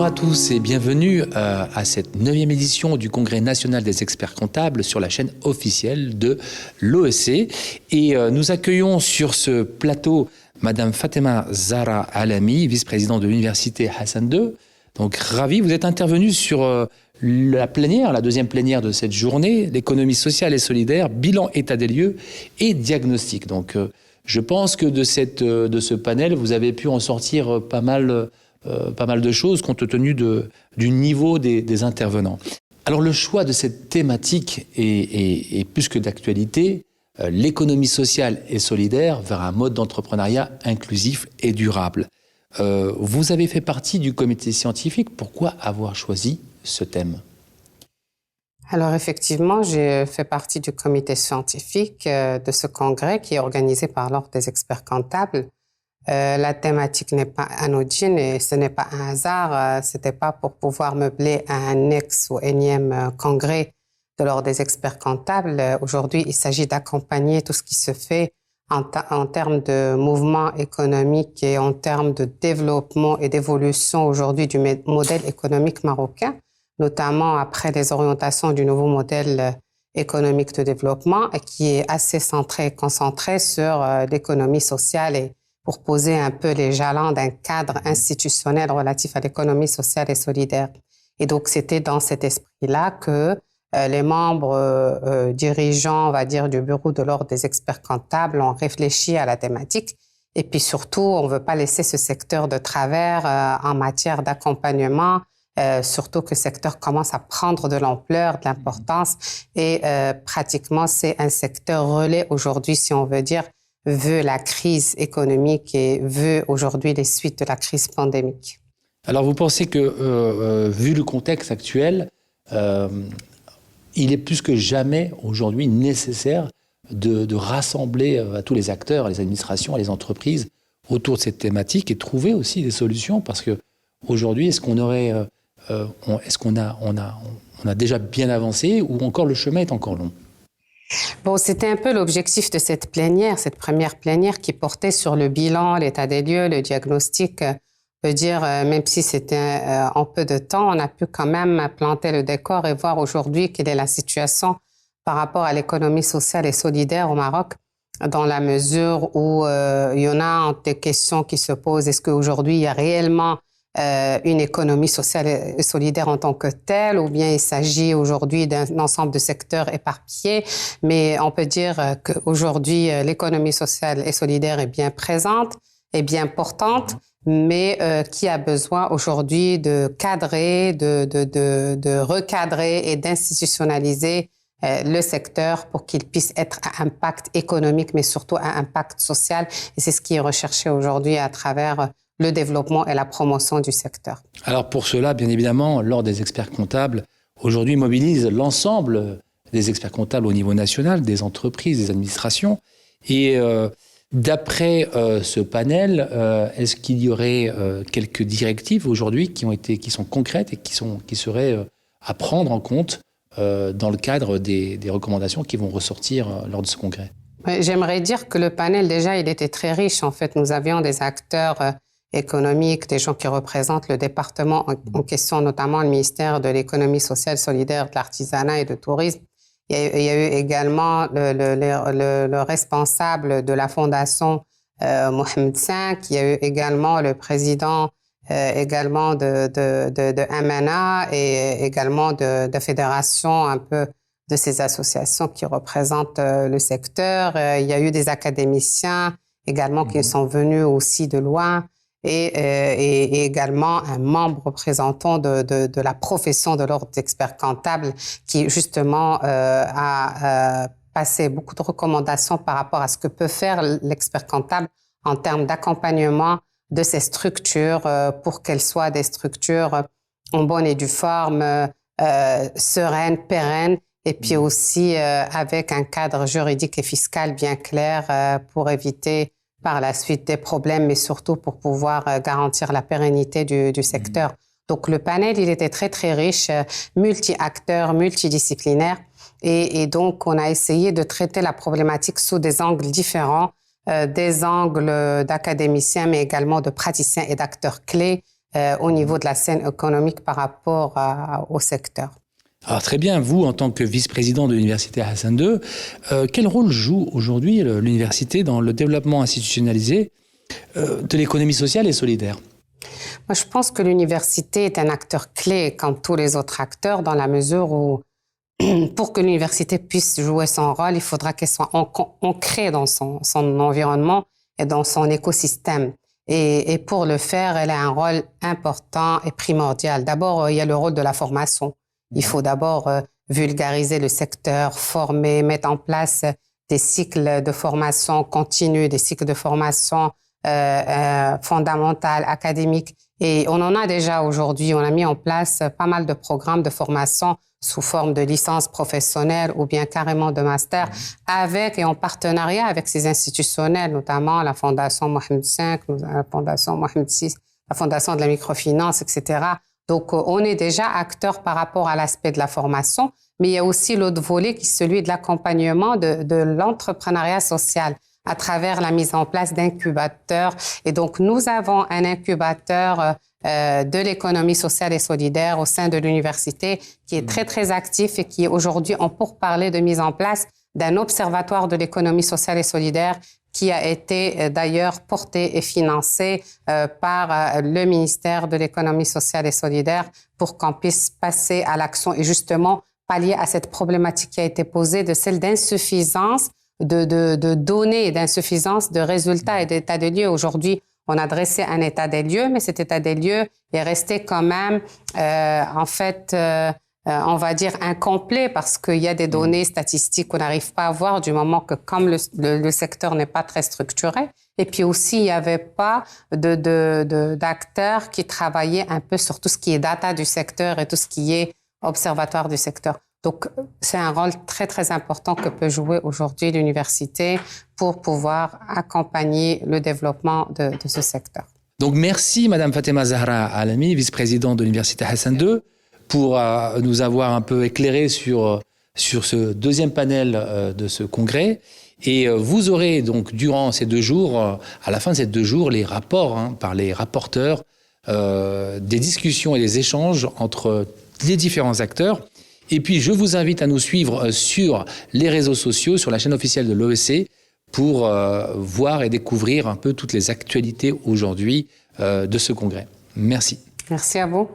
Bonjour à tous et bienvenue à cette 9e édition du Congrès national des experts comptables sur la chaîne officielle de l'OEC. Et nous accueillons sur ce plateau Madame Fatema Zahra Alami, vice-présidente de l'Université Hassan II. Donc ravi, vous êtes intervenue sur la plénière, la deuxième plénière de cette journée, l'économie sociale et solidaire, bilan état des lieux et diagnostic. Donc je pense que de ce panel, vous avez pu en sortir pas mal de choses compte tenu du niveau des intervenants. Alors le choix de cette thématique est plus que d'actualité, l'économie sociale et solidaire vers un mode d'entrepreneuriat inclusif et durable. Vous avez fait partie du comité scientifique, pourquoi avoir choisi ce thème ? Alors effectivement, j'ai fait partie du comité scientifique de ce congrès qui est organisé par l'Ordre des experts comptables. La thématique n'est pas anodine et ce n'est pas un hasard. C'était pas pour pouvoir meubler un ex ou énième congrès de l'Ordre des experts comptables. Aujourd'hui, il s'agit d'accompagner tout ce qui se fait en termes de mouvement économique et en termes de développement et d'évolution aujourd'hui du modèle économique marocain, notamment après les orientations du nouveau modèle économique de développement qui est assez centré et concentré sur l'économie sociale et pour poser un peu les jalons d'un cadre institutionnel relatif à l'économie sociale et solidaire. Et donc, c'était dans cet esprit-là que les membres dirigeants, on va dire, du bureau de l'Ordre des experts comptables ont réfléchi à la thématique. Et puis surtout, on ne veut pas laisser ce secteur de travers en matière d'accompagnement, surtout que le secteur commence à prendre de l'ampleur, de l'importance. Et pratiquement, c'est un secteur relais aujourd'hui, si on veut dire, vu la crise économique et vu aujourd'hui les suites de la crise pandémique. Alors vous pensez que, vu le contexte actuel, il est plus que jamais aujourd'hui nécessaire de rassembler à tous les acteurs, les administrations, les entreprises autour de cette thématique et trouver aussi des solutions parce que aujourd'hui, est-ce qu'on a déjà bien avancé ou encore le chemin est encore long? Bon, c'était un peu l'objectif de cette plénière, cette première plénière qui portait sur le bilan, l'état des lieux, le diagnostic. On peut dire, même si c'était en peu de temps, on a pu quand même planter le décor et voir aujourd'hui quelle est la situation par rapport à l'économie sociale et solidaire au Maroc, dans la mesure où il y en a des questions qui se posent. Est-ce qu'aujourd'hui, il y a réellement une économie sociale et solidaire en tant que telle, ou bien il s'agit aujourd'hui d'un ensemble de secteurs éparpillés, mais on peut dire qu'aujourd'hui, l'économie sociale et solidaire est bien présente, est bien portante, mais qui a besoin aujourd'hui de cadrer, de recadrer et d'institutionnaliser le secteur pour qu'il puisse être à impact économique, mais surtout à impact social. Et c'est ce qui est recherché aujourd'hui à travers le développement et la promotion du secteur. Alors pour cela, bien évidemment, l'Ordre des experts comptables aujourd'hui mobilise l'ensemble des experts comptables au niveau national, des entreprises, des administrations. Et d'après ce panel, est-ce qu'il y aurait quelques directives aujourd'hui qui sont concrètes et qui seraient à prendre en compte dans le cadre des recommandations qui vont ressortir lors de ce congrès? J'aimerais dire que le panel, déjà, il était très riche. En fait, nous avions des acteurs économiques, des gens qui représentent le département en question, notamment le ministère de l'économie sociale, solidaire, de l'artisanat et du tourisme. Il y a eu également le responsable de la fondation Mohamed V. Il y a eu également le président également de Amana et également de fédération un peu de ces associations qui représentent le secteur. Il y a eu des académiciens également qui sont venus aussi de loin et également un membre représentant de la profession de l'Ordre d'experts comptables qui justement a passé beaucoup de recommandations par rapport à ce que peut faire l'expert comptable en termes d'accompagnement de ces structures pour qu'elles soient des structures en bonne et due forme, sereines, pérennes, et puis aussi avec un cadre juridique et fiscal bien clair pour éviter par la suite des problèmes, mais surtout pour pouvoir garantir la pérennité du secteur. Donc le panel, il était très très riche, multi-acteurs, multidisciplinaire, et donc on a essayé de traiter la problématique sous des angles différents, des angles d'académiciens, mais également de praticiens et d'acteurs clés, au niveau de la scène économique par rapport au secteur. Alors très bien, vous, en tant que vice-président de l'Université Hassan II, quel rôle joue aujourd'hui l'université dans le développement institutionnalisé de l'économie sociale et solidaire? Moi, je pense que l'université est un acteur clé, comme tous les autres acteurs, dans la mesure où, pour que l'université puisse jouer son rôle, il faudra qu'elle soit ancrée dans son environnement et dans son écosystème. Et pour le faire, elle a un rôle important et primordial. D'abord, il y a le rôle de la formation. Il faut d'abord vulgariser le secteur, former, mettre en place des cycles de formation continue, des cycles de formation fondamentale, académique. Et on en a déjà aujourd'hui. On a mis en place pas mal de programmes de formation sous forme de licence professionnelle ou bien carrément de master, avec et en partenariat avec ces institutionnels, notamment la Fondation Mohamed V, la Fondation Mohamed VI, la Fondation de la microfinance, etc. Donc, on est déjà acteur par rapport à l'aspect de la formation, mais il y a aussi l'autre volet qui est celui de l'accompagnement de l'entrepreneuriat social à travers la mise en place d'incubateurs. Et donc, nous avons un incubateur de l'économie sociale et solidaire au sein de l'université qui est très, très actif et qui est aujourd'hui en pourparlers de mise en place d'un observatoire de l'économie sociale et solidaire qui a été d'ailleurs porté et financé par le ministère de l'économie sociale et solidaire pour qu'on puisse passer à l'action et justement pallier à cette problématique qui a été posée de celle d'insuffisance de données et d'insuffisance de résultats et d'état des lieux. Aujourd'hui, on a dressé un état des lieux, mais cet état des lieux est resté quand même, on va dire, incomplet parce qu'il y a des données statistiques qu'on n'arrive pas à voir du moment que comme le secteur n'est pas très structuré. Et puis aussi, il n'y avait pas d'acteurs qui travaillaient un peu sur tout ce qui est data du secteur et tout ce qui est observatoire du secteur. Donc, c'est un rôle très, très important que peut jouer aujourd'hui l'université pour pouvoir accompagner le développement de ce secteur. Donc, merci Madame Fatema Zahra Alami, vice-présidente de l'Université Hassan II, pour nous avoir un peu éclairé sur ce deuxième panel de ce congrès. Et vous aurez donc, durant ces 2 jours, à la fin de ces 2 jours, les rapports par les rapporteurs, des discussions et des échanges entre les différents acteurs. Et puis, je vous invite à nous suivre sur les réseaux sociaux, sur la chaîne officielle de l'OEC, pour voir et découvrir un peu toutes les actualités aujourd'hui de ce congrès. Merci. Merci à vous.